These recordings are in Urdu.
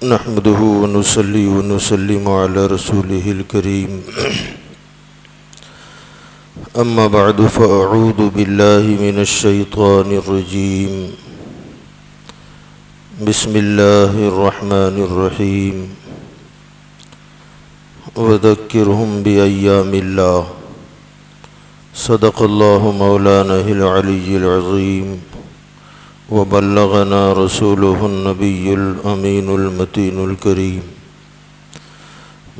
نحمده ونصلي ونسلم على رسوله الكريم أما بعد فأعوذ بالله من الشيطان الرجيم بسم الله الرحمن الرحيم وذكرهم بأيام الله صدق الله مولانا العلي العظيم وبلغنا رسوله النبي الأمين المتين الكريم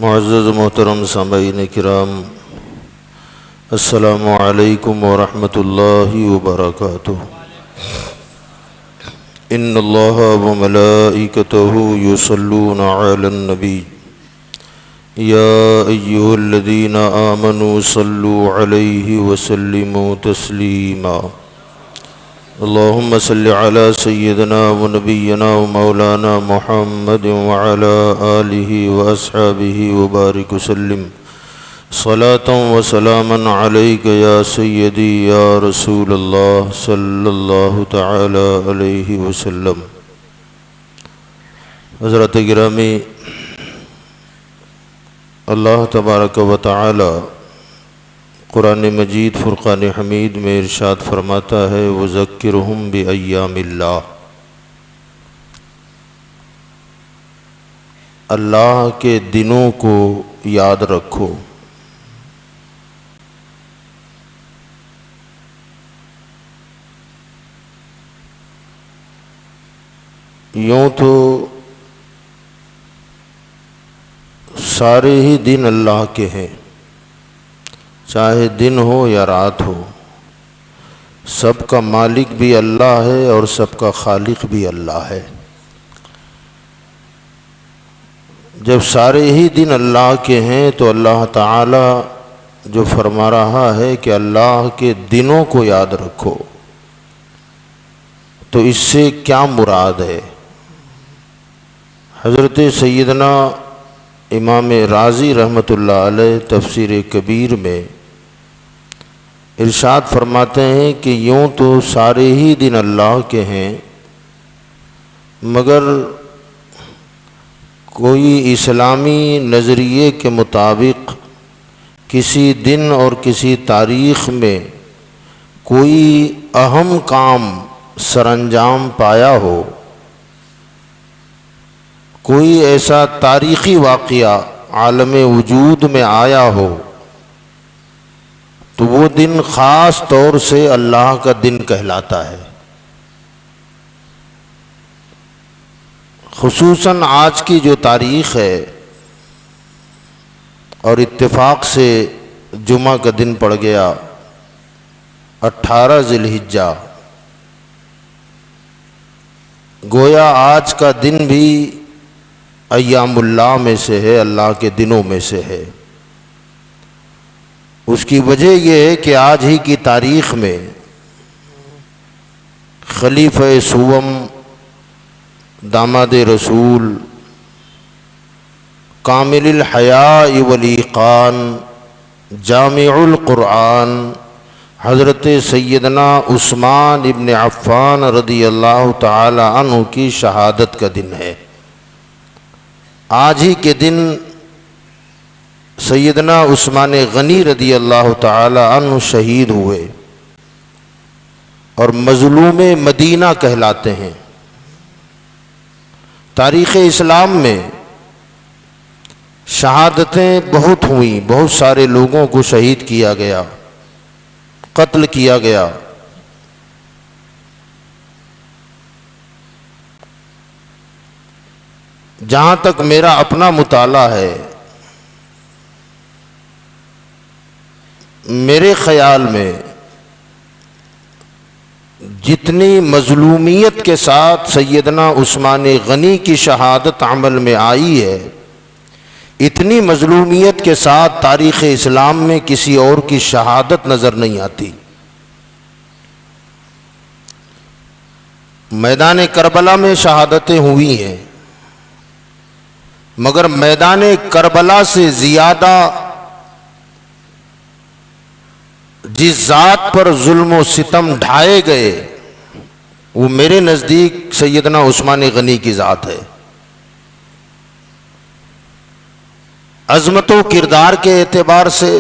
معزز محترم سامعین کرام، السلام علیکم ورحمۃ اللہ وبرکاتہ۔ ان اللہ وملائکتہ یصلون علی النبی یا ایھا الذین آمنوا صلوا علیہ وسلموا تسلیما۔ اللهم صل على سيدنا ونبينا ومولانا محمد وعلى آله وأصحابه وبارك وسلم صلاة وسلاما عليك يا سيدي يا رسول الله صلى الله تعالى عليه وسلم۔ حضرات گرامی، اللہ تبارک و تعالی قرآن مجید فرقان حمید میں ارشاد فرماتا ہے وَذَكِّرْهُمْ بِأَيَّامِ اللَّهِ، اللہ کے دنوں کو یاد رکھو۔ یوں تو سارے ہی دن اللہ کے ہیں، چاہے دن ہو یا رات ہو، سب کا مالک بھی اللہ ہے اور سب کا خالق بھی اللہ ہے۔ جب سارے ہی دن اللہ کے ہیں تو اللہ تعالی جو فرما رہا ہے کہ اللہ کے دنوں کو یاد رکھو، تو اس سے کیا مراد ہے؟ حضرت سیدنا امام رازی رحمۃ اللہ علیہ تفسیر کبیر میں ارشاد فرماتے ہیں کہ یوں تو سارے ہی دن اللہ کے ہیں، مگر کوئی اسلامی نظریے کے مطابق کسی دن اور کسی تاریخ میں کوئی اہم کام سر انجام پایا ہو، کوئی ایسا تاریخی واقعہ عالم وجود میں آیا ہو، تو وہ دن خاص طور سے اللہ کا دن کہلاتا ہے۔ خصوصاً آج کی جو تاریخ ہے، اور اتفاق سے جمعہ کا دن پڑ گیا 18 ذی الحجہ، گویا آج کا دن بھی ایام اللہ میں سے ہے، اللہ کے دنوں میں سے ہے۔ اس کی وجہ یہ ہے کہ آج ہی کی تاریخ میں خلیفہ سوم، داماد رسول، کامل الحیاء والایقان، جامع القرآن، حضرت سیدنا عثمان ابن عفان رضی اللہ تعالی عنہ کی شہادت کا دن ہے۔ آج ہی کے دن سیدنا عثمان غنی رضی اللہ تعالی عنہ شہید ہوئے اور مظلوم مدینہ کہلاتے ہیں۔ تاریخ اسلام میں شہادتیں بہت ہوئیں، بہت سارے لوگوں کو شہید کیا گیا، قتل کیا گیا۔ جہاں تک میرا اپنا مطالعہ ہے، میرے خیال میں جتنی مظلومیت کے ساتھ سیدنا عثمان غنی کی شہادت عمل میں آئی ہے، اتنی مظلومیت کے ساتھ تاریخ اسلام میں کسی اور کی شہادت نظر نہیں آتی۔ میدان کربلا میں شہادتیں ہوئی ہیں، مگر میدان کربلا سے زیادہ جس ذات پر ظلم و ستم ڈھائے گئے وہ میرے نزدیک سیدنا عثمان غنی کی ذات ہے۔ عظمت و کردار کے اعتبار سے،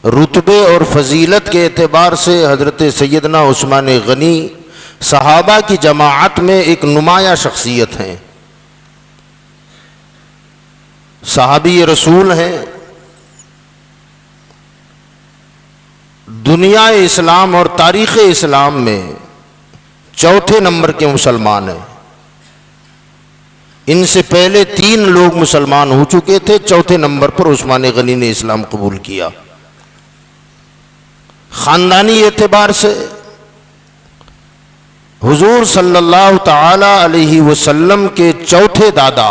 رتبے اور فضیلت کے اعتبار سے حضرت سیدنا عثمان غنی صحابہ کی جماعت میں ایک نمایاں شخصیت ہیں، صحابی رسول ہیں، دنیا اسلام اور تاریخ اسلام میں چوتھے نمبر کے مسلمان ہیں۔ ان سے پہلے 3 لوگ مسلمان ہو چکے تھے، چوتھے نمبر پر عثمان غنی نے اسلام قبول کیا۔ خاندانی اعتبار سے حضور صلی اللہ تعالی علیہ وسلم کے چوتھے دادا،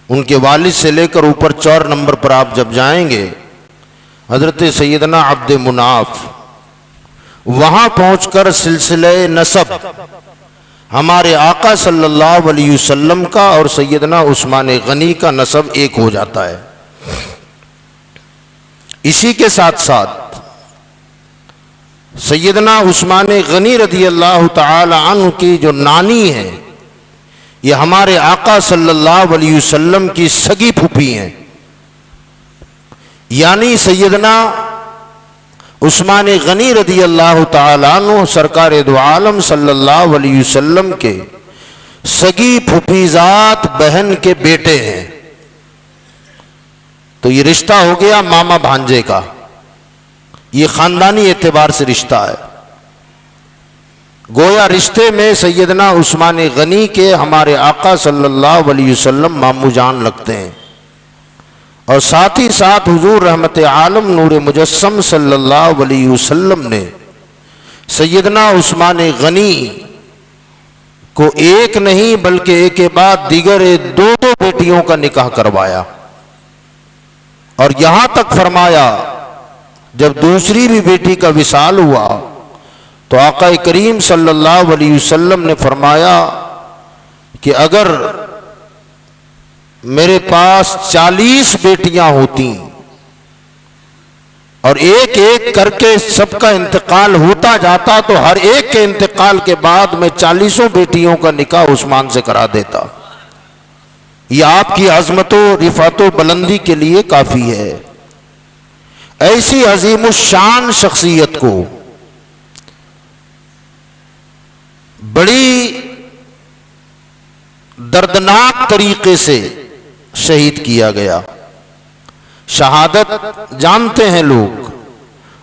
ان کے والد سے لے کر اوپر 4 نمبر پر آپ جب جائیں گے، حضرت سیدنا عبد مناف، وہاں پہنچ کر سلسلہ نسب ہمارے آقا صلی اللہ علیہ وسلم کا اور سیدنا عثمان غنی کا نسب ایک ہو جاتا ہے۔ اسی کے ساتھ ساتھ سیدنا عثمان غنی رضی اللہ تعالی عنہ کی جو نانی ہے، یہ ہمارے آقا صلی اللہ علیہ وسلم کی سگی پھوپھی ہیں، یعنی سیدنا عثمان غنی رضی اللہ تعالی عنہ سرکار دو عالم صلی اللہ علیہ وسلم کے سگی پھوپھیزاد بہن کے بیٹے ہیں۔ تو یہ رشتہ ہو گیا ماما بھانجے کا، یہ خاندانی اعتبار سے رشتہ ہے۔ گویا رشتے میں سیدنا عثمان غنی کے ہمارے آقا صلی اللہ علیہ وسلم مامو جان لگتے ہیں، اور ساتھ ہی ساتھ حضور رحمت عالم نور مجسم صلی اللہ علیہ وسلم نے سیدنا عثمان غنی کو ایک نہیں بلکہ ایک کے بعد دیگر 2 بیٹیوں کا نکاح کروایا، اور یہاں تک فرمایا جب دوسری بھی بیٹی کا وصال ہوا تو آقا کریم صلی اللہ علیہ وسلم نے فرمایا کہ اگر میرے پاس 40 بیٹیاں ہوتی اور ایک ایک کر کے سب کا انتقال ہوتا جاتا تو ہر ایک کے انتقال کے بعد میں 40 بیٹیوں کا نکاح عثمان سے کرا دیتا۔ یہ آپ کی عظمت و رفعت و بلندی کے لیے کافی ہے۔ ایسی عظیم الشان شخصیت کو بڑی دردناک طریقے سے شہید کیا گیا۔ شہادت جانتے ہیں لوگ،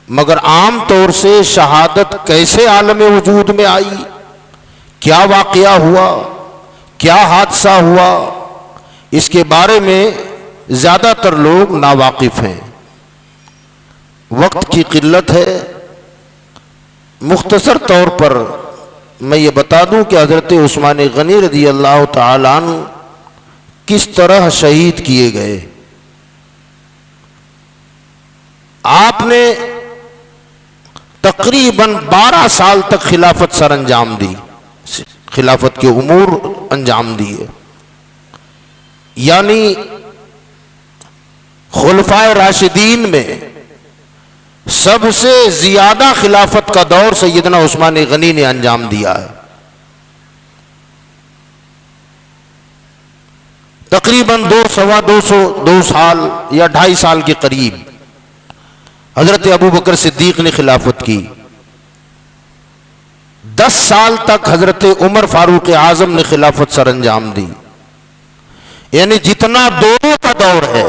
مگر عام طور سے شہادت کیسے عالم وجود میں آئی، کیا واقعہ ہوا، کیا حادثہ ہوا، اس کے بارے میں زیادہ تر لوگ ناواقف ہیں۔ وقت کی قلت ہے، مختصر طور پر میں یہ بتا دوں کہ حضرت عثمان غنی رضی اللہ تعالی عنہ کس طرح شہید کیے گئے۔ آپ نے تقریباً 12 سال تک خلافت سر انجام دی، خلافت کے امور انجام دیے، یعنی خلفائے راشدین میں سب سے زیادہ خلافت کا دور سیدنا عثمان غنی نے انجام دیا ہے۔ تقریباً 2 سال یا 2.5 سال کے قریب حضرت ابو بکر صدیق نے خلافت کی۔ 10 سال تک حضرت عمر فاروق اعظم نے خلافت سر انجام دی، یعنی جتنا دونوں کا دور ہے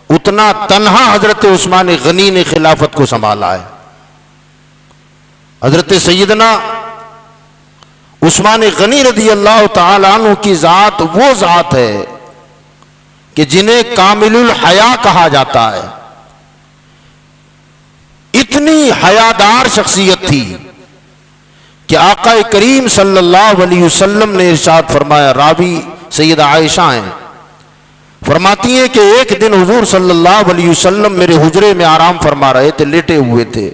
اتنا تنہا حضرت عثمان غنی نے خلافت کو سنبھالا ہے۔ حضرت سیدنا عثمان غنی رضی اللہ تعالی عنہ کی ذات وہ ذات ہے کہ جنہیں کامل الحیا کہا جاتا ہے۔ اتنی حیادار شخصیت تھی کہ آقا کریم صلی اللہ علیہ وسلم نے ارشاد فرمایا، راوی سیدہ عائشہ ہیں، فرماتی ہیں کہ ایک دن حضور صلی اللہ علیہ وسلم میرے حجرے میں آرام فرما رہے تھے، لیٹے ہوئے تھے،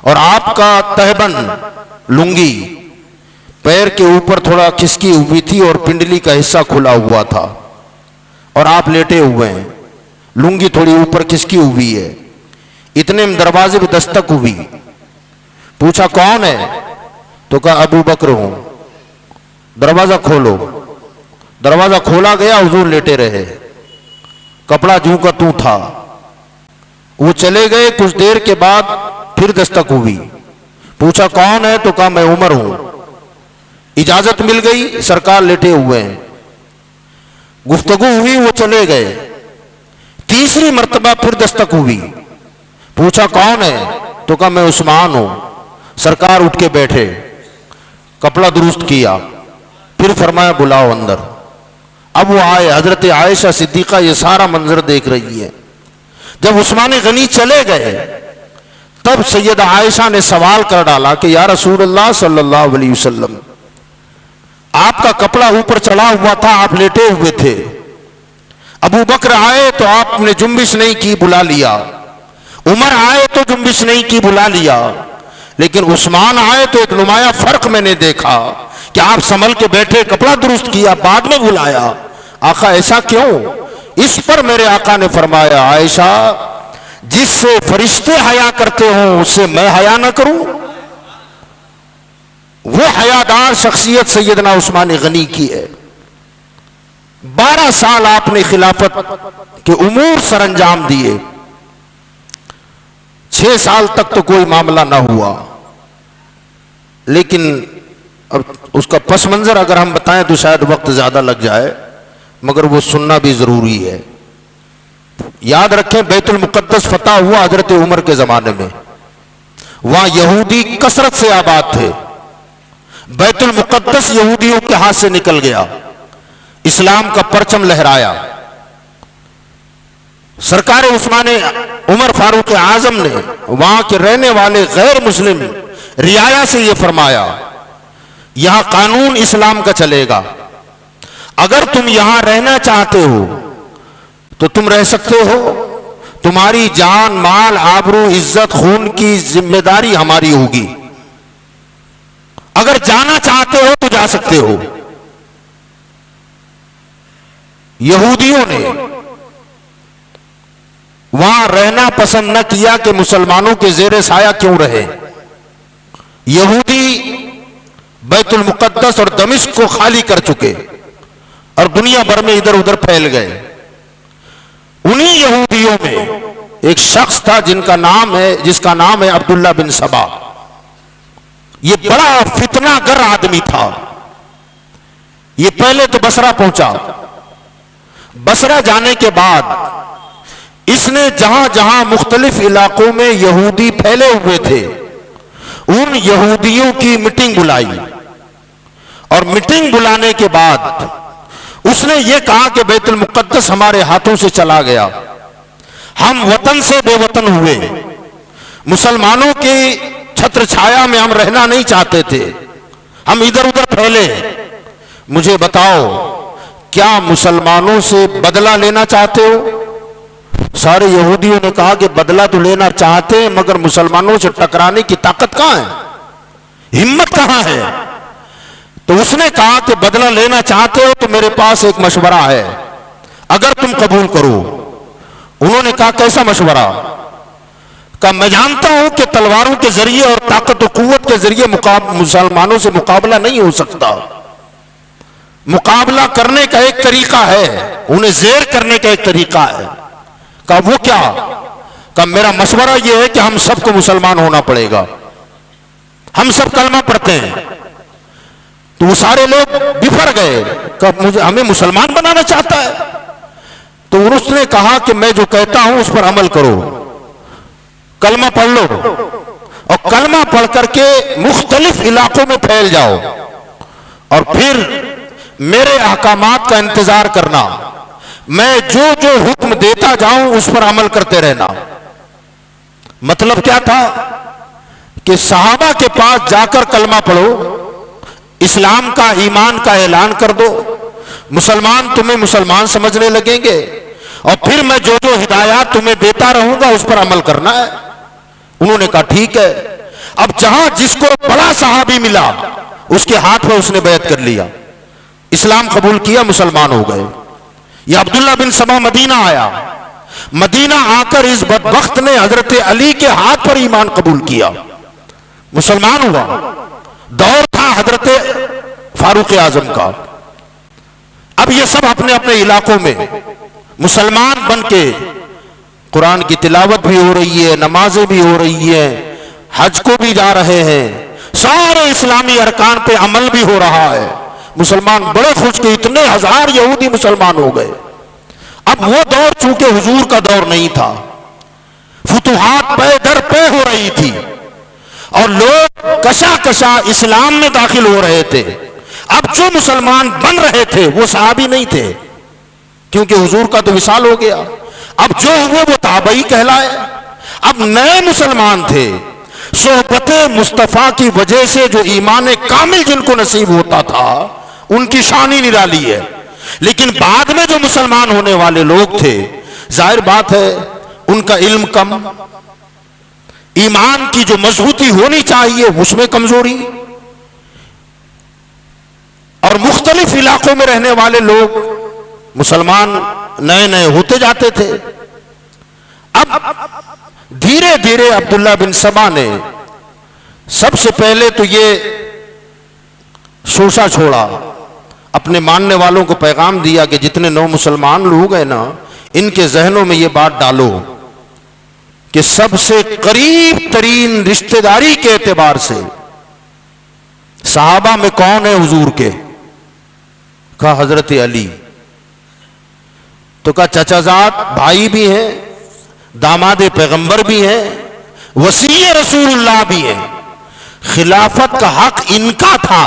اور آپ کا تہبند لنگی پیر کے اوپر تھوڑا کھسکی ہوئی تھی اور پنڈلی کا حصہ کھلا ہوا تھا، اور آپ لیٹے ہوئے ہیں، لنگی تھوڑی اوپر کھسکی ہوئی ہے۔ اتنے میں دروازے پہ دستک ہوئی، پوچھا کون ہے؟ تو کہا ابو بکر ہوں۔ دروازہ کھولو، دروازہ کھولا گیا، حضور لیٹے رہے۔ کپڑا جوں کا توں تھا. وہ چلے گئے. کچھ دیر کے بعد پھر دستک ہوئی. پوچھا کون ہے؟ تو کہا میں عمر ہوں. اجازت مل گئی. سرکار لیٹے ہوئے ہیں. گفتگو ہوئی. وہ چلے گئے. تیسری مرتبہ پھر دستک ہوئی. پوچھا کون ہے؟ تو کہا میں عثمان ہوں. سرکار اٹھ کے بیٹھے. کپڑا درست کیا. پھر فرمایا بلاؤ اندر. اب وہ آئے. حضرت عائشہ صدیقہ یہ سارا منظر دیکھ رہی ہے. جب عثمان غنی چلے گئے تب سیدہ عائشہ نے سوال کر ڈالا کہ یا رسول اللہ صلی اللہ علیہ وسلم، آپ کا کپڑا اوپر چڑھا ہوا تھا، آپ لیٹے ہوئے تھے. ابو بکر آئے تو آپ نے جنبش نہیں کی، بلا لیا. عمر آئے تو جنبش نہیں کی، بلا لیا. لیکن عثمان آئے تو ایک نمایاں فرق میں نے دیکھا کہ آپ سنبھل کے بیٹھے، کپڑا درست کیا، بعد میں بلایا. آقا ایسا کیوں؟ اس پر میرے آقا نے فرمایا عائشہ جس سے فرشتے حیا کرتے ہوں اس سے میں حیا نہ کروں؟ وہ حیادار شخصیت سیدنا عثمان غنی کی ہے. 12 سال آپ نے خلافت کے امور سر انجام دیے. 6 سال تک تو کوئی معاملہ نہ ہوا. لیکن اب اس کا پس منظر اگر ہم بتائیں تو شاید وقت زیادہ لگ جائے، مگر وہ سننا بھی ضروری ہے. یاد رکھیں بیت المقدس فتح ہوا حضرت عمر کے زمانے میں. وہاں یہودی کثرت سے آباد تھے. بیت المقدس یہودیوں کے ہاتھ سے نکل گیا. اسلام کا پرچم لہرایا. سرکار عثمان عمر فاروق اعظم نے وہاں کے رہنے والے غیر مسلم رعایا سے یہ فرمایا یہاں قانون اسلام کا چلے گا، اگر تم یہاں رہنا چاہتے ہو تو تم رہ سکتے ہو، تمہاری جان مال آبرو عزت خون کی ذمہ داری ہماری ہوگی، اگر جانا چاہتے ہو تو جا سکتے ہو. یہودیوں نے وہاں رہنا پسند نہ کیا کہ مسلمانوں کے زیر سایہ کیوں رہے. یہودی بیت المقدس اور دمشق کو خالی کر چکے اور دنیا بھر میں ادھر ادھر پھیل گئے. انہی یہودیوں میں ایک شخص تھا جس کا نام ہے عبداللہ بن سبا. یہ بڑا فتنہ گر آدمی تھا. یہ پہلے تو بصرہ پہنچا. بصرہ جانے کے بعد اس نے جہاں جہاں مختلف علاقوں میں یہودی پھیلے ہوئے تھے ان یہودیوں کی میٹنگ بلائی، اور میٹنگ بلانے کے بعد اس نے یہ کہا کہ بیت المقدس ہمارے ہاتھوں سے چلا گیا، ہم وطن سے بے وطن ہوئے، مسلمانوں کی چھتر چھایا میں ہم رہنا نہیں چاہتے تھے، ہم ادھر ادھر پھیلے. مجھے بتاؤ کیا مسلمانوں سے بدلہ لینا چاہتے ہو؟ سارے یہودیوں نے کہا کہ بدلہ تو لینا چاہتے ہیں مگر مسلمانوں سے ٹکرانے کی طاقت کہاں ہے، ہمت کہاں ہے؟ تو اس نے کہا کہ بدلہ لینا چاہتے ہو تو میرے پاس ایک مشورہ ہے اگر تم قبول کرو. انہوں نے کہا کیسا مشورہ؟ کہا میں جانتا ہوں کہ تلواروں کے ذریعے اور طاقت و قوت کے ذریعے مسلمانوں سے مقابلہ نہیں ہو سکتا. مقابلہ کرنے کا ایک طریقہ ہے، انہیں زیر کرنے کا ایک طریقہ ہے. کہا وہ کیا؟ کہا میرا مشورہ یہ ہے کہ ہم سب کو مسلمان ہونا پڑے گا، ہم سب کلمہ پڑھتے ہیں. تو وہ سارے لوگ بفر گئے کہ ہمیں مسلمان بنانا چاہتا ہے. تو اس نے کہا کہ میں جو کہتا ہوں اس پر عمل کرو، کلمہ پڑھ لو اور کلمہ پڑھ کر کے مختلف علاقوں میں پھیل جاؤ اور پھر میرے احکامات کا انتظار کرنا، میں جو جو حکم دیتا جاؤں اس پر عمل کرتے رہنا. مطلب کیا تھا کہ صحابہ کے پاس جا کر کلمہ پڑھو، اسلام کا ایمان کا اعلان کر دو، مسلمان تمہیں مسلمان سمجھنے لگیں گے اور پھر میں جو جو ہدایات تمہیں دیتا رہوں گا اس پر عمل کرنا ہے. انہوں نے کہا ٹھیک ہے. اب جہاں جس کو بڑا صحابی ملا اس کے ہاتھ میں اس نے بیعت کر لیا، اسلام قبول کیا، مسلمان ہو گئے. یہ عبداللہ بن سبا مدینہ آیا. مدینہ آ کر اس بدبخت نے حضرت علی کے ہاتھ پر ایمان قبول کیا، مسلمان ہوا. دور تھا حضرت فاروق اعظم کا. اب یہ سب اپنے اپنے علاقوں میں مسلمان بن کے قرآن کی تلاوت بھی ہو رہی ہے، نمازیں بھی ہو رہی ہیں، حج کو بھی جا رہے ہیں، سارے اسلامی ارکان پہ عمل بھی ہو رہا ہے، مسلمان بڑے خوش کہ اتنے ہزار یہودی مسلمان ہو گئے۔ اب وہ دور چونکہ حضور کا دور نہیں تھا، فتوحات پہ در پہ ہو رہی تھی اور لوگ کشا کشا اسلام میں داخل ہو رہے تھے۔ اب جو مسلمان بن رہے تھے وہ صحابی نہیں تھے، کیونکہ حضور کا تو وصال ہو گیا۔ اب جو ہوئے وہ تابعی کہلائے۔ اب نئے مسلمان تھے، صحبت مصطفیٰ کی وجہ سے جو ایمان کامل جن کو نصیب ہوتا تھا ان کی شان ہی نرالی ہے۔ لیکن بعد میں جو مسلمان ہونے والے لوگ تھے، ظاہر بات ہے ان کا علم کم، ایمان کی جو مضبوطی ہونی چاہیے اس میں کمزوری، اور مختلف علاقوں میں رہنے والے لوگ مسلمان نئے نئے ہوتے جاتے تھے۔ اب دھیرے دھیرے عبداللہ بن سبا نے سب سے پہلے تو یہ شوشہ چھوڑا، اپنے ماننے والوں کو پیغام دیا کہ جتنے نو مسلمان لوگ ہیں نا، ان کے ذہنوں میں یہ بات ڈالو کہ سب سے قریب ترین رشتہ داری کے اعتبار سے صحابہ میں کون ہے حضور کے؟ کہا حضرت علی۔ تو کہا چچا زاد بھائی بھی ہیں، داماد پیغمبر بھی ہیں، وصی رسول اللہ بھی ہیں، خلافت کا حق ان کا تھا۔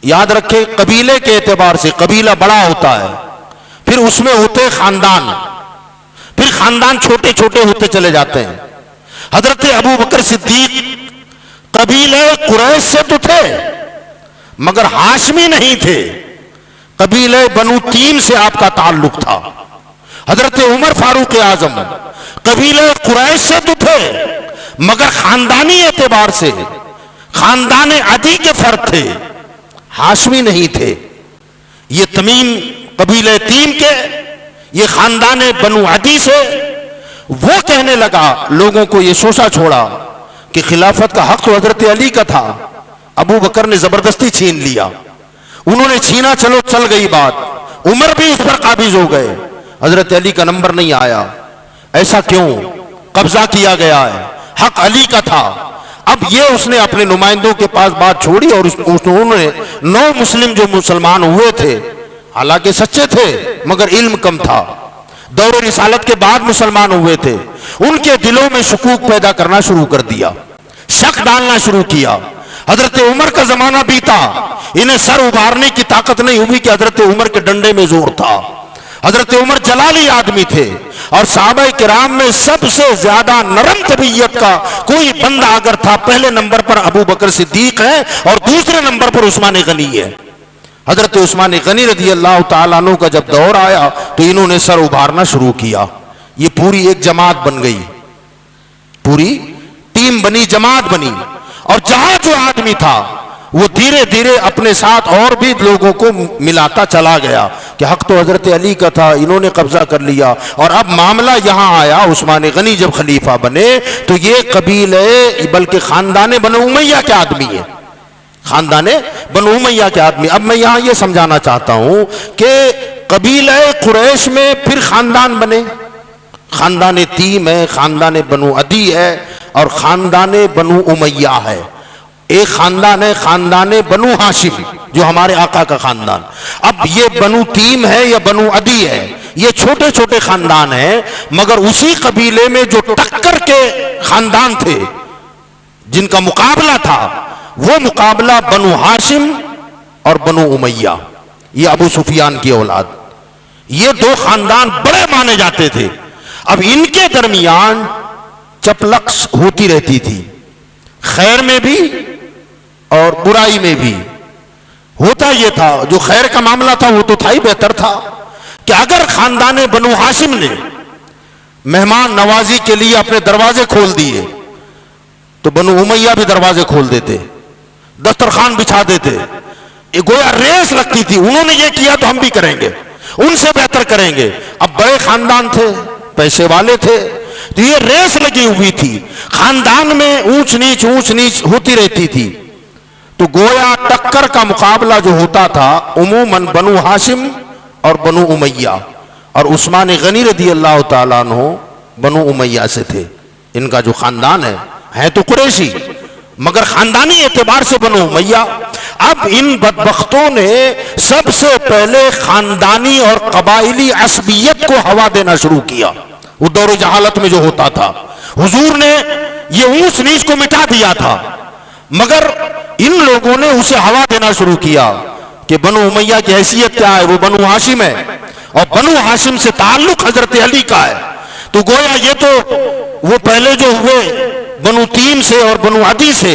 یاد رکھے قبیلے کے اعتبار سے قبیلہ بڑا ہوتا ہے، پھر اس میں ہوتے خاندان، پھر خاندان چھوٹے چھوٹے ہوتے چلے جاتے ہیں۔ حضرت ابو بکر صدیق قبیلے قریش سے تو تھے مگر ہاشمی نہیں تھے، قبیلے بنو تیم سے آپ کا تعلق تھا۔ حضرت عمر فاروق اعظم قبیلے قریش سے تو تھے مگر خاندانی اعتبار سے خاندان عدی کے فرد تھے، ہاشمی نہیں تھے۔ یہ تمیم قبیلے تیم کے، یہ خاندان بنو عدی سے، وہ کہنے لگا، لوگوں کو یہ شوشہ چھوڑا کہ خلافت کا حق تو حضرت علی کا تھا، ابو بکر نے زبردستی چھین لیا۔ انہوں نے چھینا، چلو چل گئی بات، عمر بھی اس پر قابض ہو گئے، حضرت علی کا نمبر نہیں آیا۔ ایسا کیوں؟ قبضہ کیا گیا ہے، حق علی کا تھا۔ اب یہ اس نے اپنے نمائندوں کے پاس بات چھوڑی اور انہوں نے 9 مسلم جو مسلمان ہوئے تھے، حالانکہ سچے تھے مگر علم کم تھا، دور رسالت کے بعد مسلمان ہوئے تھے، ان کے دلوں میں شکوک پیدا کرنا شروع کر دیا، شک ڈالنا شروع کیا۔ حضرت عمر کا زمانہ بیتا، انہیں سر ابھارنے کی طاقت نہیں ہوئی کہ حضرت عمر کے ڈنڈے میں زور تھا۔ حضرت عمر جلالی آدمی تھے، اور صحابہ کرام میں سب سے زیادہ نرم طبیعت کا کوئی بندہ اگر تھا، پہلے نمبر پر ابو بکر صدیق ہے اور دوسرے نمبر پر عثمان غنی ہے۔ حضرت عثمان غنی رضی اللہ تعالیٰ عنہ کا جب دور آیا تو انہوں نے سر ابھارنا شروع کیا، یہ پوری ایک جماعت بن گئی، پوری ٹیم بنی، جماعت بنی، اور جہاں جو آدمی تھا وہ دھیرے دھیرے اپنے ساتھ اور بھی لوگوں کو ملاتا چلا گیا کہ حق تو حضرت علی کا تھا، انہوں نے قبضہ کر لیا۔ اور اب معاملہ یہاں آیا، عثمان غنی جب خلیفہ بنے تو یہ قبیلے بلکہ خاندان بنو امیہ کے آدمی ہیں، خاندان بنو امیہ کے آدمی۔ اب میں یہاں یہ سمجھانا چاہتا ہوں کہ قبیلہ قریش میں پھر خاندان بنے، خاندان تیم ہے، خاندان بنو عدی ہے اور خاندان بنو امیہ ہے۔ ایک خاندان ہے خاندان بنو ہاشم جو ہمارے آقا کا خاندان۔ اب یہ بنو تیم ہے یا بنو عدی ہے، یہ چھوٹے چھوٹے خاندان ہیں، مگر اسی قبیلے میں جو ٹکر کے خاندان تھے جن کا مقابلہ تھا، وہ مقابلہ بنو ہاشم اور بنو امیہ، یہ ابو سفیان کی اولاد، یہ 2 خاندان بڑے مانے جاتے تھے۔ اب ان کے درمیان چپلق ہوتی رہتی تھی، خیر میں بھی اور برائی میں بھی۔ ہوتا یہ تھا، جو خیر کا معاملہ تھا وہ تو تھا ہی، بہتر تھا کہ اگر خاندان بنو ہاشم نے مہمان نوازی کے لیے اپنے دروازے کھول دیے تو بنو امیہ بھی دروازے کھول دیتے، دسترخوان بچھا دیتے، گویا ریس لگتی تھی، انہوں نے یہ کیا تو ہم بھی کریں گے، ان سے بہتر کریں گے۔ اب بڑے خاندان تھے، پیسے والے تھے، تو یہ ریس لگی ہوئی تھی، خاندان میں اونچ نیچ ہوتی رہتی تھی۔ تو گویا ٹکر کا مقابلہ جو ہوتا تھا عموماً بنو ہاشم اور بنو امیہ، اور عثمان غنی رضی اللہ تعالیٰ عنہ بنو امیہ سے تھے. ان کا جو خاندان ہے تو قریشی مگر خاندانی اعتبار سے بنو امیہ. اب ان بدبختوں نے سب سے پہلے خاندانی اور قبائلی عصبیت کو ہوا دینا شروع کیا. وہ دور جہالت میں جو ہوتا تھا، حضور نے یہ اونچ نیچ کو مٹا دیا تھا، مگر ان لوگوں نے اسے ہوا دینا شروع کیا کہ بنو امیہ کی حیثیت کیا ہے، وہ بنو ہاشم ہے، اور بنو ہاشم سے تعلق حضرت علی کا ہے. تو گویا یہ تو وہ پہلے جو ہوئے بنو تیم سے اور بنو عدی سے،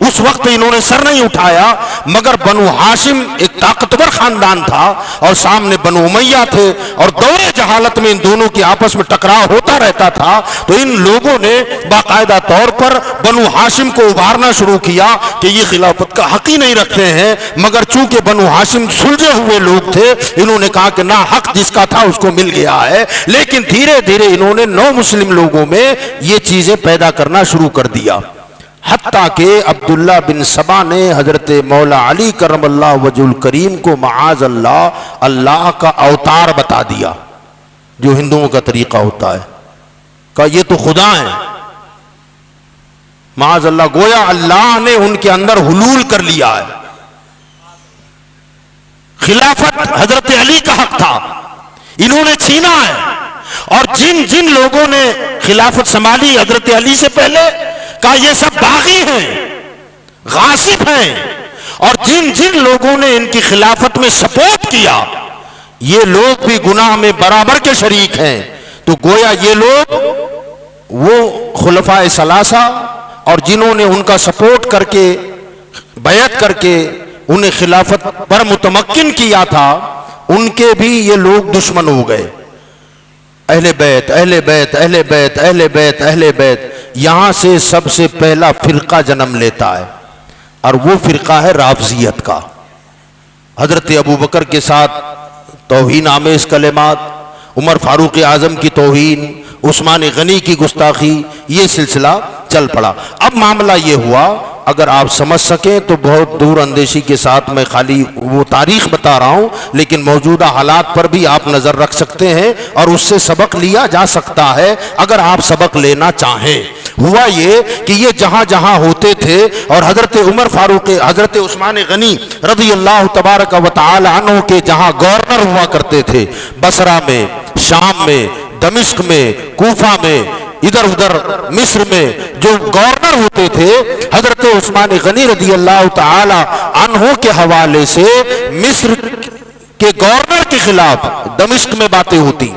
اس وقت انہوں نے سر نہیں اٹھایا، مگر بنو ہاشم ایک طاقتور خاندان تھا اور سامنے بنو امیہ تھے، اور دور جہالت میں ان دونوں کی آپس میں ٹکراؤ ہوتا رہتا تھا. تو ان لوگوں نے باقاعدہ طور پر بنو ہاشم کو ابھارنا شروع کیا کہ یہ خلافت کا حق ہی نہیں رکھتے ہیں، مگر چونکہ بنو ہاشم سلجھے ہوئے لوگ تھے، انہوں نے کہا کہ نہ، حق جس کا تھا اس کو مل گیا ہے. لیکن دھیرے دھیرے انہوں نے نو مسلم لوگوں میں یہ چیزیں پیدا کرنا شروع کر دیا، حتیٰ کہ عبداللہ بن سبا نے حضرت مولا علی کرم اللہ وجہ الکریم کو معاذ اللہ کا اوتار بتا دیا، جو ہندوؤں کا طریقہ ہوتا ہے. کہا یہ تو خدا ہیں، معاذ اللہ. گویا اللہ نے ان کے اندر حلول کر لیا ہے. خلافت حضرت علی کا حق تھا، انہوں نے چھینا ہے. اور جن جن لوگوں نے خلافت سنبھالی حضرت علی سے پہلے، کہا یہ سب باغی ہیں، غاصب ہیں. اور جن جن لوگوں نے ان کی خلافت میں سپورٹ کیا، یہ لوگ بھی گناہ میں برابر کے شریک ہیں. تو گویا یہ لوگ وہ خلفائے ثلاثہ اور جنہوں نے ان کا سپورٹ کر کے بیعت کر کے انہیں خلافت پر متمکن کیا تھا، ان کے بھی یہ لوگ دشمن ہو گئے. اہل بیت اہل بیت اہل بیت اہل بیت اہل بیت، یہاں سے سب سے پہلا فرقہ جنم لیتا ہے، اور وہ فرقہ ہے رافضیت کا. حضرت ابوبکر کے ساتھ توہین آمیز کلمات، عمر فاروق اعظم کی توہین، عثمان غنی کی گستاخی، یہ سلسلہ چل پڑا. اب معاملہ یہ ہوا، اگر آپ سمجھ سکیں تو بہت دور اندیشی کے ساتھ میں خالی وہ تاریخ بتا رہا ہوں، لیکن موجودہ حالات پر بھی آپ نظر رکھ سکتے ہیں اور اس سے سبق لیا جا سکتا ہے اگر آپ سبق لینا چاہیں. ہوا یہ کہ یہ جہاں جہاں ہوتے تھے، اور حضرت عمر فاروق، حضرت عثمان غنی رضی اللہ تبارک و تعالی عنہ کے جہاں گورنر ہوا کرتے تھے، بصرہ میں، شام میں، دمشق میں، کوفہ میں، ادھر ادھر مصر میں جو گورنر ہوتے تھے، حضرت عثمان غنی رضی اللہ تعالی عنہ کے حوالے سے مصر کے گورنر کے خلاف دمشق میں باتیں ہوتی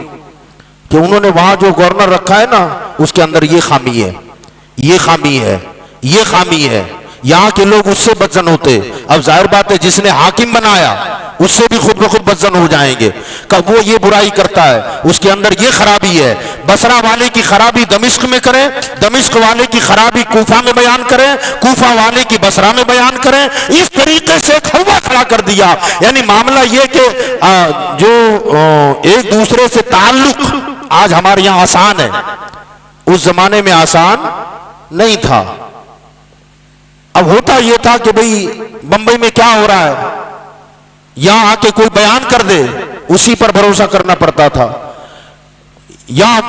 کہ انہوں نے وہاں جو گورنر رکھا ہے نا، اس کے اندر یہ خامی ہے، یہ خامی ہے، یہ خامی ہے. یہاں کے لوگ اس سے بدزن ہوتے. اب ظاہر بات ہے جس نے حاکم بنایا اس سے بھی خود بخود بدزن ہو جائیں گے کہ وہ یہ برائی کرتا ہے، اس کے اندر یہ خرابی ہے. بصرہ والے کی خرابی دمشق میں کریں، دمشق والے کی خرابی کوفہ میں بیان کریں، کوفہ والے کی بصرہ میں بیان کریں. اس طریقے سے ایک ہوا کھڑا کر دیا. یعنی معاملہ یہ کہ جو ایک دوسرے سے تعلق آج ہمارے یہاں آسان ہے، اس زمانے میں آسان نہیں تھا. اب ہوتا یہ تھا کہ بھئی بمبئی میں کیا ہو رہا ہے، یہاں آ کے کوئی بیان کر دے، اسی پر بھروسہ کرنا پڑتا تھا. یہاں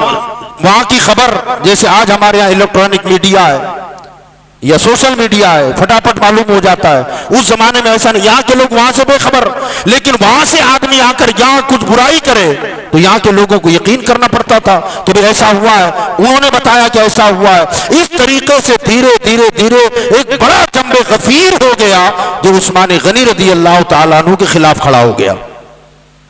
وہاں کی خبر، جیسے آج ہمارے یہاں الیکٹرانک میڈیا ہے یا سوشل میڈیا ہے، فٹافٹ معلوم ہو جاتا ہے. اس زمانے میں ایسا نہیں، یہاں کے لوگ وہاں سے بے خبر، لیکن وہاں سے آدمی آ کر یہاں کچھ برائی کرے تو یہاں کے لوگوں کو یقین کرنا پڑتا تھا کہ بھئی ایسا ہوا ہے، انہوں نے بتایا کہ ایسا ہوا ہے. اس طریقے سے دھیرے دھیرے دھیرے ایک بڑا جنب غفیر ہو گیا جو عثمان غنی رضی اللہ تعالیٰ عنہ کے خلاف کھڑا ہو گیا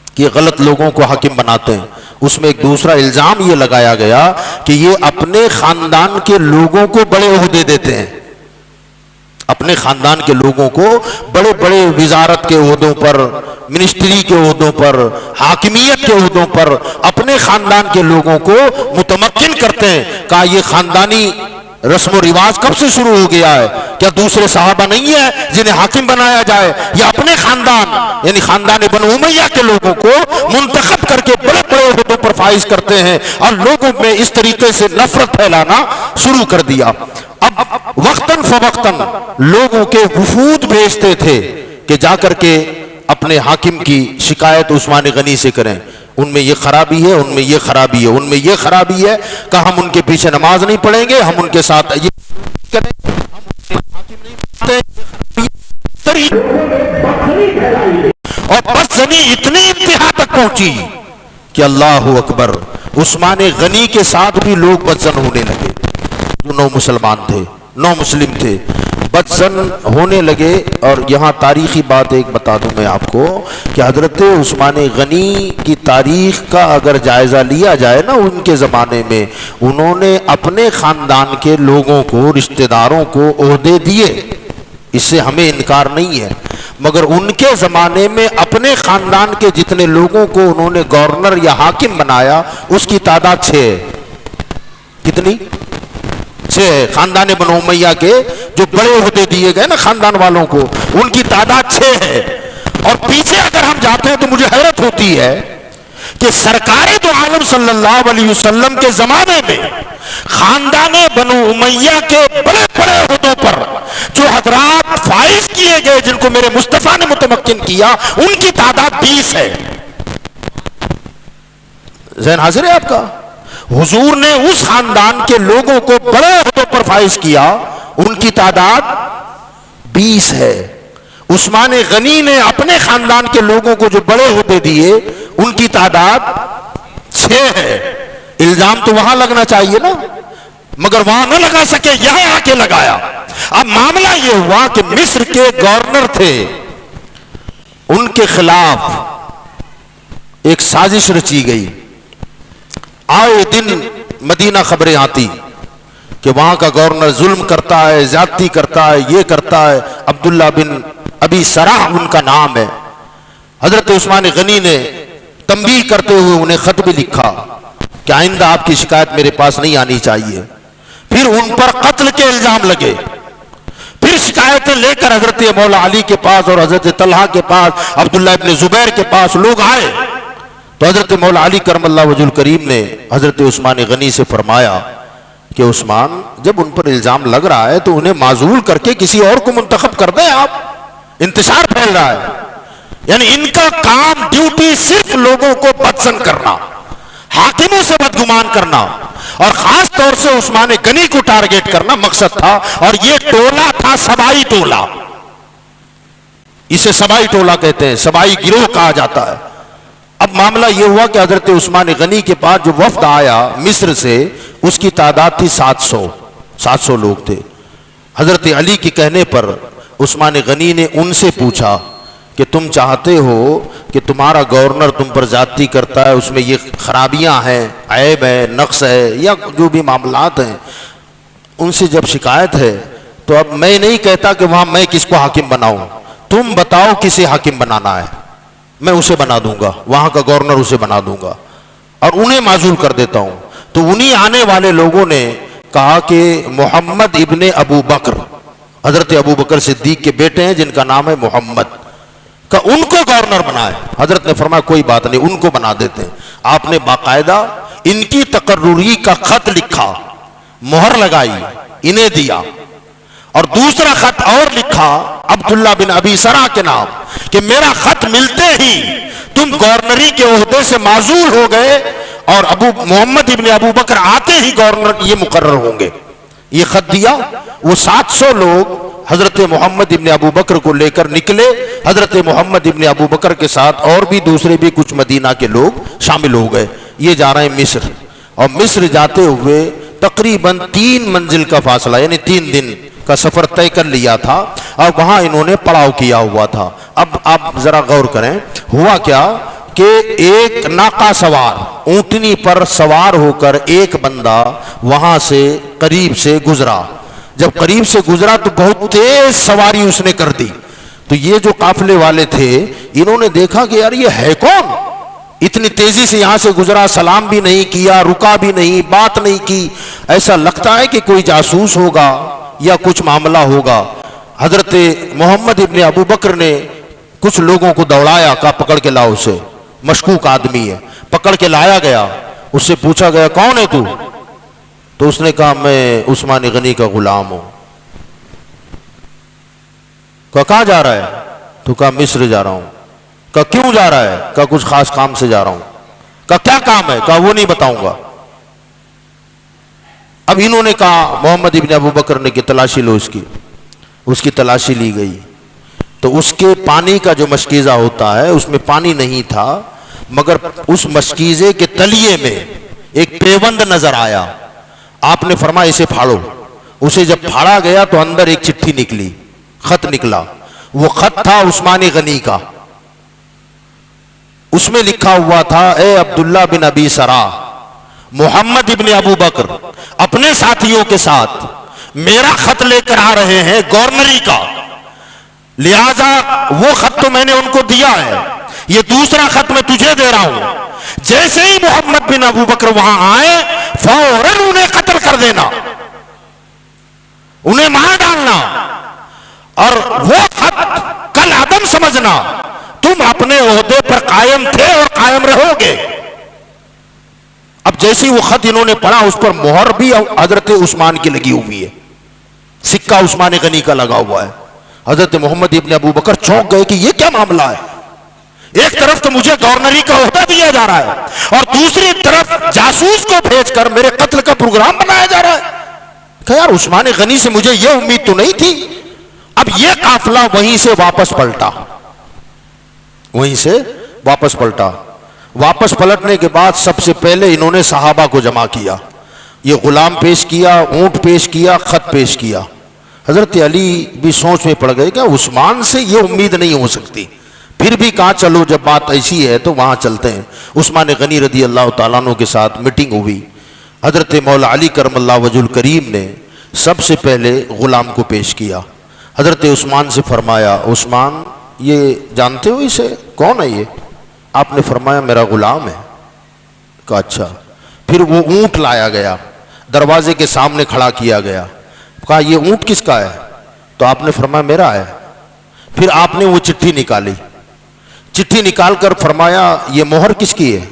کہ یہ غلط لوگوں کو حاکم بناتے ہیں. اس میں ایک دوسرا الزام یہ لگایا گیا کہ یہ اپنے خاندان کے لوگوں کو بڑے عہدے دیتے ہیں، اپنے خاندان کے لوگوں کو بڑے بڑے وزارت کے عہدوں پر، منسٹری کے عہدوں پر، حاکمیت کے عہدوں پر اپنے خاندان کے لوگوں کو متمکن کرتے ہیں. کہا یہ خاندانی رسم و رواج کب سے شروع ہو گیا ہے؟ کیا دوسرے صحابہ نہیں ہیں جنہیں حاکم بنایا جائے؟ یا اپنے خاندان یعنی خاندان بنو امیہ کے لوگوں کو منتخب کر کے بڑے بڑے عہدوں پر فائز کرتے ہیں اور لوگوں میں اس طریقے سے نفرت پھیلانا شروع کر دیا۔ اب وقتاً فوقتاً لوگوں کے وفود بھیجتے تھے کہ جا کر کے اپنے حاکم کی شکایت عثمان غنی سے کریں، ان میں یہ خرابی ہے، ان میں یہ خرابی ہے، ان میں یہ خرابی ہے کہ ہم ان کے پیچھے نماز نہیں پڑھیں گے، ہم ان کے ساتھ یہ کریں گے، ہم حاکم نہیں مانتے۔ اور بدزنی اتنی انتہا تک پہنچی کہ اللہ اکبر، عثمان غنی کے ساتھ بھی لوگ بدزن ہونے لگے، جو نو مسلمان تھے، نو مسلم تھے، بدزن ہونے لگے۔ اور یہاں تاریخی بات ایک بتا دوں میں آپ کو کہ حضرت عثمان غنی کی تاریخ کا اگر جائزہ لیا جائے نا، ان کے زمانے میں انہوں نے اپنے خاندان کے لوگوں کو، رشتہ داروں کو عہدے دیے، اس سے ہمیں انکار نہیں ہے، مگر ان کے زمانے میں اپنے خاندان کے جتنے لوگوں کو انہوں نے گورنر یا حاکم بنایا اس کی تعداد 6 ہے۔ کتنی؟ 6 ہے۔ خاندان بنو امیہ کے جو بڑے عہدے دیے گئے نا خاندان والوں کو، ان کی تعداد 6 ہے۔ اور پیچھے اگر ہم جاتے ہیں تو مجھے حیرت ہوتی ہے کہ سرکار دو عالم صلی اللہ علیہ وسلم کے زمانے میں خاندان بنو امیہ کے بڑے بڑے عہدوں پر جو حضرات فائز کیے گئے، جن کو میرے مصطفیٰ نے متمکن کیا، ان کی تعداد 20 ہے۔ ذہن حاضر ہے آپ کا؟ حضور نے اس خاندان کے لوگوں کو بڑے عہدوں پر فائز کیا، ان کی تعداد 20 ہے۔ عثمان غنی نے اپنے خاندان کے لوگوں کو جو بڑے عہدے دیے، ان کی تعداد 6 ہے۔ الزام تو وہاں لگنا چاہیے نا، مگر وہاں نہ لگا سکے، یہاں آ کے لگایا۔ اب معاملہ یہ ہوا کہ مصر کے گورنر تھے، ان کے خلاف ایک سازش رچی گئی۔ آئے دن مدینہ خبریں آتی کہ وہاں کا گورنر ظلم کرتا ہے، زیادتی کرتا ہے، یہ کرتا ہے۔ عبداللہ بن ابی سراح ان کا نام ہے۔ حضرت عثمان غنی نے تنبیہ کرتے ہوئے انہیں خط بھی لکھا کہ آئندہ آپ کی شکایت میرے پاس نہیں آنی چاہیے۔ پھر ان پر قتل کے الزام لگے، پھر شکایتیں لے کر حضرت مولا علی کے پاس اور حضرت طلحہ کے پاس، عبداللہ ابن زبیر کے پاس لوگ آئے تو حضرت مولا علی کرم اللہ وجہ الکریم نے حضرت عثمان غنی سے فرمایا کہ عثمان، جب ان پر الزام لگ رہا ہے تو انہیں معزول کر کے کسی اور کو منتخب کر دیں، آپ انتشار پھیل رہا ہے۔ یعنی ان کا کام، ڈیوٹی صرف لوگوں کو بدزن کرنا، حاکموں سے بدگمان کرنا، اور خاص طور سے عثمان غنی کو ٹارگیٹ کرنا مقصد تھا۔ اور یہ ٹولہ تھا سبائی ٹولہ، اسے سبائی ٹولہ کہتے ہیں، سبائی گروہ کہا جاتا ہے۔ اب معاملہ یہ ہوا کہ حضرت عثمان غنی کے پاس جو وفد آیا مصر سے، اس کی تعداد تھی 700 لوگ تھے۔ حضرت علی کے کہنے پر عثمان غنی نے ان سے پوچھا کہ تم چاہتے ہو کہ تمہارا گورنر تم پر زیادتی کرتا ہے، اس میں یہ خرابیاں ہیں، عیب ہے، نقص ہے، یا جو بھی معاملات ہیں، ان سے جب شکایت ہے تو اب میں نہیں کہتا کہ وہاں میں کس کو حاکم بناؤں، تم بتاؤ کسے حاکم بنانا ہے، میں اسے بنا دوں گا، وہاں کا گورنر اسے بنا دوں گا، اور انہیں معزول کر دیتا ہوں۔ تو انہی آنے والے لوگوں نے کہا کہ محمد ابن ابو بکر، حضرت ابو بکر صدیق کے بیٹے ہیں جن کا نام ہے محمد، کہ ان کو گورنر بنائے۔ حضرت نے فرمایا کوئی بات نہیں، ان کو بنا دیتے ہیں۔ آپ نے باقاعدہ ان کی تقرری کا خط لکھا، مہر لگائی، انہیں دیا، اور دوسرا خط اور لکھا عبداللہ بن ابی سرا کے نام کہ میرا خط ملتے ہی تم گورنری کے عہدے سے معزول ہو گئے، اور محمد ابن ابو بکر آتے ہی گورنر یہ مقرر ہوں گے۔ یہ خط دیا، وہ 700 لوگ حضرت محمد ابن ابو بکر کو لے کر نکلے۔ حضرت محمد ابن ابو بکر کے ساتھ اور بھی دوسرے بھی کچھ مدینہ کے لوگ شامل ہو گئے۔ یہ جا رہے ہیں مصر، اور مصر جاتے ہوئے تقریباً 3 منزل کا فاصلہ، یعنی 3 دن کا سفر طے کر لیا تھا، اور وہاں انہوں نے پڑاؤ کیا ہوا تھا۔ اب آپ ذرا غور کریں، ہوا کیا کہ ایک ناقہ سوار، اونٹنی پر سوار ہو کر ایک بندہ وہاں سے قریب سے گزرا۔ جب قریب سے گزرا تو بہت تیز سواری اس نے کر دی۔ تو یہ جو قافلے والے تھے، انہوں نے دیکھا کہ یار یہ ہے کون، اتنی تیزی سے یہاں سے گزرا، سلام بھی نہیں کیا، رکا بھی نہیں، بات نہیں کی، ایسا لگتا ہے کہ کوئی جاسوس ہوگا یا کچھ معاملہ ہوگا۔ حضرت محمد ابن ابو بکر نے کچھ لوگوں کو دوڑایا، کہا پکڑ کے لاؤ اسے، مشکوک آدمی ہے۔ پکڑ کے لایا گیا، اس سے پوچھا گیا کون ہے تو اس نے کہا میں عثمان غنی کا غلام ہوں۔ کہا کہاں جا رہا ہے؟ تو کہا مصر جا رہا ہوں۔ کہا کیوں جا رہا ہے؟ کہا کچھ خاص کام سے جا رہا ہوں۔ کہا کیا کام ہے؟ کہا وہ نہیں بتاؤں گا۔ اب انہوں نے کہا محمد ابن ابو بکر نے کہ تلاشی لو اس کی تلاشی لی گئی تو اس کے پانی کا جو مشکیزہ ہوتا ہے اس میں پانی نہیں تھا، مگر اس مشکیزے کے تلیے میں ایک پیوند نظر آیا۔ آپ نے فرمایا اسے پھاڑو۔ اسے جب پھاڑا گیا تو اندر ایک چٹھی نکلی، خط نکلا۔ وہ خط تھا عثمان غنی کا۔ اس میں لکھا ہوا تھا اے عبداللہ بن ابی سرا، محمد ابن ابو بکر اپنے ساتھیوں کے ساتھ میرا خط لے کر آ رہے ہیں گورنری کا، لہذا وہ خط تو میں نے ان کو دیا ہے، یہ دوسرا خط میں تجھے دے رہا ہوں۔ جیسے ہی محمد بن ابو بکر وہاں آئے فوراً انہیں قتل کر دینا، انہیں مار ڈالنا، اور وہ خط کل عدم سمجھنا، تم اپنے عہدے پر قائم تھے اور قائم رہو گے۔ اب جیسی وہ خط انہوں نے پڑھا اس پر مہر بھی حضرت عثمان کی لگی ہوئی ہے، سکہ عثمان غنی کا لگا ہوا ہے۔ حضرت محمد ابن ابو بکر چونک گئے کہ یہ کیا معاملہ ہے، ایک طرف تو مجھے گورنری کا عہدہ دیا جا رہا ہے اور دوسری طرف جاسوس کو بھیج کر میرے قتل کا پروگرام بنایا جا رہا ہے۔ کہ یار عثمان غنی سے مجھے یہ امید تو نہیں تھی۔ اب یہ قافلہ وہیں سے واپس پلٹا۔ واپس پلٹنے کے بعد سب سے پہلے انہوں نے صحابہ کو جمع کیا، یہ غلام پیش کیا، اونٹ پیش کیا، خط پیش کیا۔ حضرت علی بھی سوچ میں پڑ گئے کہ عثمان سے یہ امید نہیں ہو سکتی، پھر بھی کہا چلو جب بات ایسی ہے تو وہاں چلتے ہیں۔ عثمان غنی رضی اللہ تعالیٰ عنہ کے ساتھ میٹنگ ہوئی۔ حضرت مولا علی کرم اللہ وجہ الکریم نے سب سے پہلے غلام کو پیش کیا۔ حضرت عثمان سے فرمایا عثمان یہ جانتے ہو اسے، کون ہے یہ؟ آپ نے فرمایا میرا غلام ہے۔ کہا اچھا۔ پھر وہ اونٹ لایا گیا، دروازے کے سامنے کھڑا کیا گیا۔ کہا یہ اونٹ کس کا ہے؟ تو آپ نے فرمایا میرا ہے۔ پھر آپ نے وہ چٹھی نکالی، چٹھی نکال کر فرمایا یہ مہر کس کی ہے؟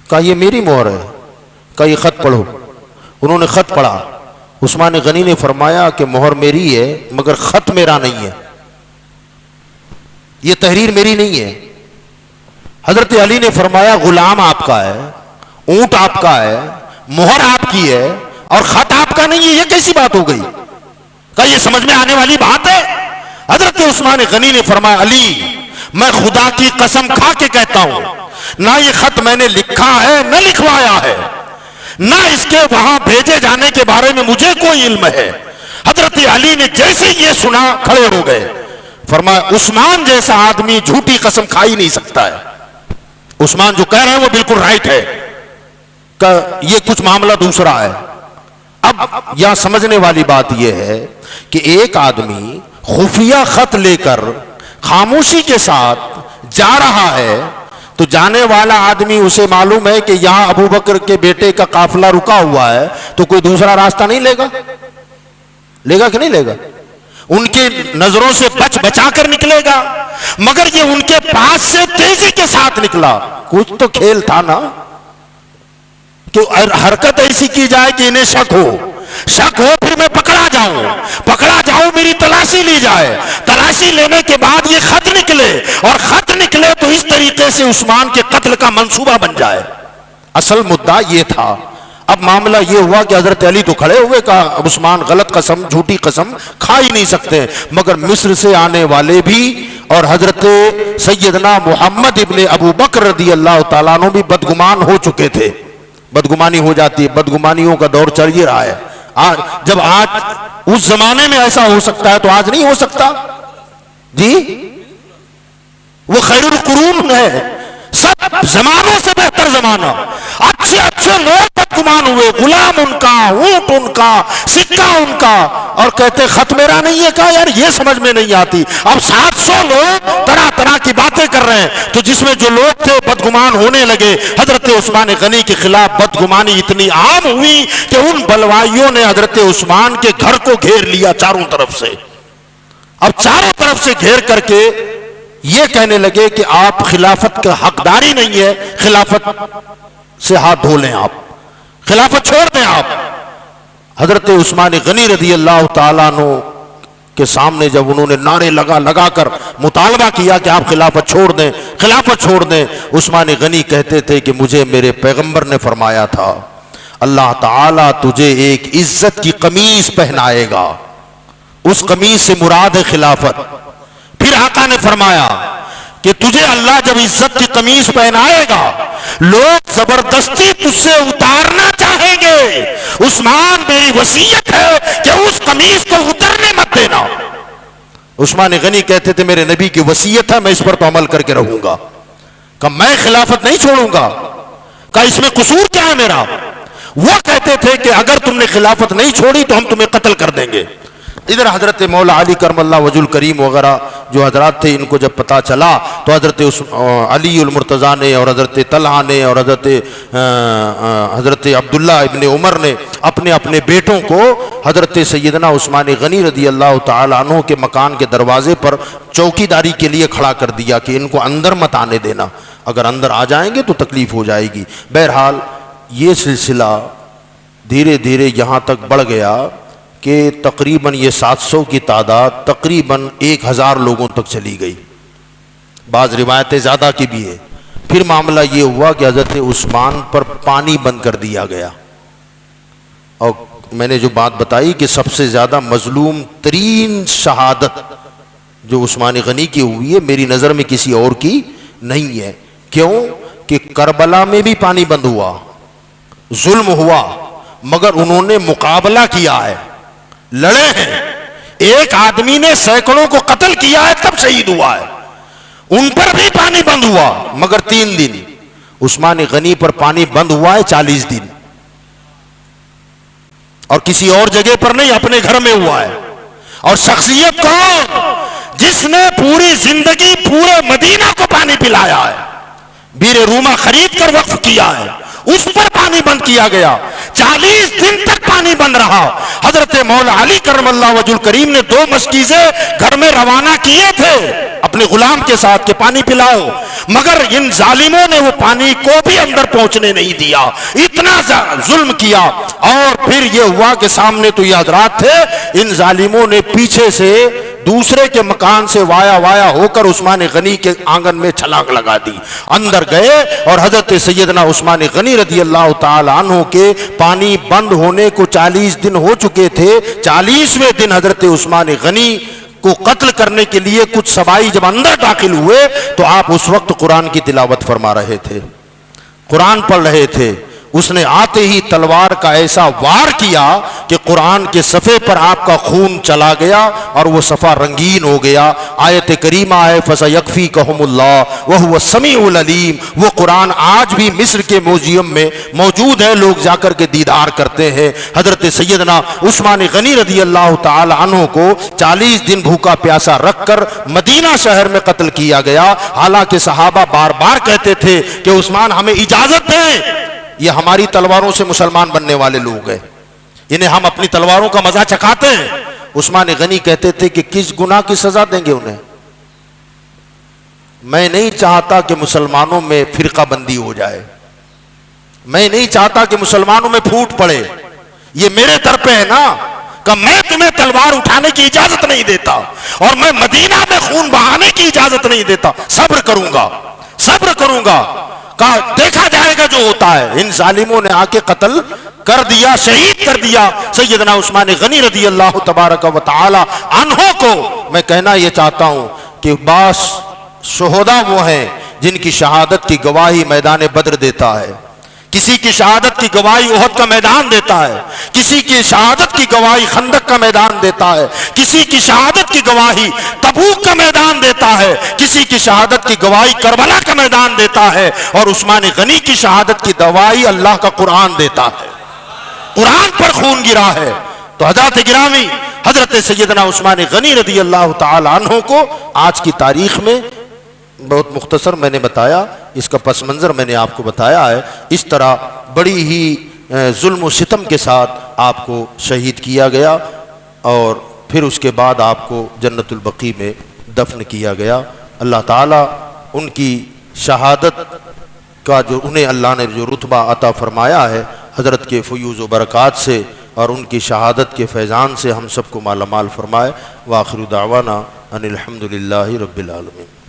کہا یہ میری مہر ہے۔ کہا یہ خط پڑھو۔ انہوں نے خط پڑھا۔ عثمان غنی نے فرمایا کہ مہر میری ہے مگر خط میرا نہیں ہے، یہ تحریر میری نہیں ہے۔ حضرت علی نے فرمایا غلام آپ کا ہے، اونٹ آپ کا ہے، مہر آپ کی ہے اور خط آپ کا نہیں ہے، یہ کیسی بات ہو گئی؟ کہا یہ سمجھ میں آنے والی بات ہے؟ حضرت عثمان غنی نے فرمایا علی میں خدا کی قسم کھا کے کہتا ہوں نہ یہ خط میں نے لکھا ہے نہ لکھوایا ہے، نہ اس کے وہاں بھیجے جانے کے بارے میں مجھے کوئی علم ہے۔ حضرت علی نے جیسے یہ سنا کھڑے ہو گئے، فرمایا عثمان جیسا آدمی جھوٹی قسم کھا ہی نہیں سکتا ہے، عثمان جو کہہ رہے ہیں وہ بالکل رائٹ ہے، کہ یہ کچھ معاملہ دوسرا ہے۔ اب یہاں سمجھنے والی بات یہ ہے کہ ایک آدمی خفیہ خط لے کر خاموشی کے ساتھ جا رہا ہے تو جانے والا آدمی اسے معلوم ہے کہ یہاں ابو بکر کے بیٹے کا قافلہ رکا ہوا ہے تو کوئی دوسرا راستہ نہیں لے گا کہ نہیں لے گا؟ ان کی نظروں سے بچا کر نکلے گا، مگر یہ ان کے پاس سے تیزی کے ساتھ نکلا۔ کچھ تو کھیل تھا نا کہ حرکت ایسی کی جائے کہ انہیں شک ہو پھر میں پکڑا جاؤں میری تلاشی لی جائے، تلاشی لینے کے بعد یہ خط نکلے اور خط نکلے تو اس طریقے سے عثمان کے قتل کا منصوبہ بن جائے۔ اصل مدعا یہ تھا۔ اب معاملہ یہ ہوا کہ حضرت علی تو کھڑے ہوئے، کہا عثمان غلط قسم جھوٹی قسم کھا ہی نہیں سکتے، مگر مصر سے آنے والے بھی اور حضرت سیدنا محمد ابن ابو بکر رضی اللہ تعالیٰ عنہ بھی بدگمان ہو چکے تھے۔ بدگمانی ہو جاتی ہے، بدگمانیوں کا دور چل ہی رہا ہے۔ جب آج اس زمانے میں ایسا ہو سکتا ہے تو آج نہیں ہو سکتا؟ جی وہ خیر القرون ہے، سب زمانوں سے بہتر زمانہ۔ اچھے لوگ بدگمان ہوئے، غلام ان کا، اونٹ ان کا، سکہ ان کا، اور کہتے خط میرا نہیں ہے۔ کہا یار یہ سمجھ میں نہیں آتی۔ اب 700 لوگ طرح طرح کی باتیں کر رہے ہیں تو جس میں جو لوگ تھے بدگمان بدگمان ہونے لگے، حضرت عثمان غنی کے خلاف بدگمانی اتنی عام ہوئی کہ ان بلوائیوں نے حضرت عثمان کے گھر کو گھیر لیا چاروں طرف سے۔ اب چاروں طرف سے گھیر کر کے یہ کہنے لگے کہ آپ خلافت کا حقداری نہیں ہے، خلافت سے ہاتھ دھو لیں، آپ خلافت چھوڑ دیں۔ آپ حضرت عثمان غنی رضی اللہ تعالیٰ عنہ کے سامنے جب انہوں نے نعرے لگا کر مطالبہ کیا کہ آپ خلافت چھوڑ دیں، خلافت چھوڑ دیں، عثمان غنی کہتے تھے کہ مجھے میرے پیغمبر نے فرمایا تھا اللہ تعالیٰ تجھے ایک عزت کی قمیص پہنائے گا، اس قمیص سے مراد ہے خلافت۔ پھر آقا نے فرمایا کہ تجھے اللہ جب عزت کی قمیص پہنائے گا لوگ زبردستی تجھ سے اتارنا چاہیں گے، عثمان میری وصیت ہے کہ اس قمیص کو اترنے مت دینا۔ عثمان غنی کہتے تھے میرے نبی کی وصیت ہے، میں اس پر تو عمل کر کے رہوں گا، کہ میں خلافت نہیں چھوڑوں گا، کہ اس میں قصور کیا ہے میرا؟ وہ کہتے تھے کہ اگر تم نے خلافت نہیں چھوڑی تو ہم تمہیں قتل کر دیں گے۔ ادھر حضرت مولا علی کرم اللہ وجہ الکریم وغیرہ جو حضرات تھے، ان کو جب پتا چلا تو حضرت علی المرتضیٰ نے اور حضرت طلحہ نے اور حضرت عبداللہ ابن عمر نے اپنے اپنے بیٹوں کو حضرت سیدنا عثمان غنی رضی اللہ تعالی عنہ کے مکان کے دروازے پر چوکیداری کے لیے کھڑا کر دیا کہ ان کو اندر مت آنے دینا، اگر اندر آ جائیں گے تو تکلیف ہو جائے گی۔ بہرحال یہ سلسلہ دھیرے دھیرے یہاں تک بڑھ گیا کہ تقریباً یہ 700 کی تعداد تقریباً 1000 لوگوں تک چلی گئی، بعض روایتیں زیادہ کی بھی ہے۔ پھر معاملہ یہ ہوا کہ حضرت عثمان پر پانی بند کر دیا گیا، اور میں نے جو بات بتائی کہ سب سے زیادہ مظلوم ترین شہادت جو عثمان غنی کی ہوئی ہے میری نظر میں کسی اور کی نہیں ہے۔ کیوں کہ کربلا میں بھی پانی بند ہوا، ظلم ہوا، مگر انہوں نے مقابلہ کیا ہے، لڑے ہیں۔ ایک آدمی نے سینکڑوں کو قتل کیا ہے تب شہید ہوا ہے، ان پر بھی پانی بند ہوا، مگر 3 دن۔ عثمان غنی پر پانی بند ہوا ہے 40 دن، اور کسی اور جگہ پر نہیں، اپنے گھر میں ہوا ہے۔ اور شخصیت کون؟ جس نے پوری زندگی پورے مدینہ کو پانی پلایا ہے، بیر روما خرید کر وقف کیا ہے، اس پر پانی بند کیا گیا، 40 دن تک پانی بند رہا۔ حضرت مولا علی کرم اللہ وجہ الکریم نے 2 مشکیزیں گھر میں روانہ کیے تھے اپنے غلام کے ساتھ کہ پانی پلاؤ، مگر ان ظالموں نے وہ پانی کو بھی اندر پہنچنے نہیں دیا، اتنا ظلم کیا۔ اور پھر یہ ہوا کہ سامنے تو یہ حضرات تھے، ان ظالموں نے پیچھے سے دوسرے کے مکان سے وایا ہو کر عثمان غنی کے آنگن میں چھلانگ لگا دی، اندر گئے، اور حضرت سیدنا عثمان غنی رضی اللہ تعالی عنہ کے پانی بند ہونے کو 40 دن ہو چکے تھے۔ 40ویں دن حضرت عثمان غنی کو قتل کرنے کے لیے کچھ سبائی جب اندر داخل ہوئے تو آپ اس وقت قرآن کی تلاوت فرما رہے تھے، قرآن پڑھ رہے تھے۔ اس نے آتے ہی تلوار کا ایسا وار کیا کہ قرآن کے صفحے پر آپ کا خون چلا گیا اور وہ صفحہ رنگین ہو گیا۔ آیت کریمہ ہے فَسَيَكْفِيكَهُمُ اللَّهُ وَهُوَ السَّمِيعُ الْعَلِيمُ۔ وہ قرآن آج بھی مصر کے میوزیم میں موجود ہے، لوگ جا کر کے دیدار کرتے ہیں۔ حضرت سیدنا عثمان غنی رضی اللہ تعالی عنہ کو 40 دن بھوکا پیاسا رکھ کر مدینہ شہر میں قتل کیا گیا، حالانکہ صحابہ بار بار کہتے تھے کہ عثمان ہمیں اجازت دیں، یہ ہماری تلواروں سے مسلمان بننے والے لوگ ہیں، انہیں ہم اپنی تلواروں کا مزہ چکھاتے ہیں۔ عثمان غنی کہتے تھے کہ کس گناہ کی سزا دیں گے انہیں؟ میں نہیں چاہتا کہ مسلمانوں میں فرقہ بندی ہو جائے، میں نہیں چاہتا کہ مسلمانوں میں پھوٹ پڑے، یہ میرے در پہ ہے نا کہ میں تمہیں تلوار اٹھانے کی اجازت نہیں دیتا، اور میں مدینہ میں خون بہانے کی اجازت نہیں دیتا، صبر کروں گا، صبر کروں گا، دیکھا جائے گا جو ہوتا ہے۔ ان ظالموں نے آ کے قتل کر دیا، شہید کر دیا سیدنا عثمان غنی رضی اللہ تبارک و تعالی عنہ کو۔ میں کہنا یہ چاہتا ہوں کہ بعض شہداء وہ ہیں جن کی شہادت کی گواہی میدان بدر دیتا ہے، کسی کی شہادت کی گواہی احد کا میدان دیتا ہے، کسی کی شہادت کی گواہی خندق کا میدان دیتا ہے، کسی کی شہادت کی گواہی تبوک کا میدان دیتا ہے، کسی کی شہادت کی گواہی کربلا کا میدان دیتا ہے، اور عثمان غنی کی شہادت کی گواہی اللہ کا قرآن دیتا ہے، قرآن پر خون گرا ہے۔ تو حضرات گرامی، حضرت سیدنا عثمان غنی رضی اللہ تعالی عنہ کو آج کی تاریخ میں بہت مختصر میں نے بتایا، اس کا پس منظر میں نے آپ کو بتایا ہے۔ اس طرح بڑی ہی ظلم و ستم کے ساتھ آپ کو شہید کیا گیا اور پھر اس کے بعد آپ کو جنت البقیع میں دفن کیا گیا۔ اللہ تعالیٰ ان کی شہادت کا جو انہیں اللہ نے جو رتبہ عطا فرمایا ہے حضرت کے فیوز و برکات سے اور ان کی شہادت کے فیضان سے ہم سب کو مالا مال فرمائے۔ وآخر دعوانا ان الحمد للہ رب العالمین۔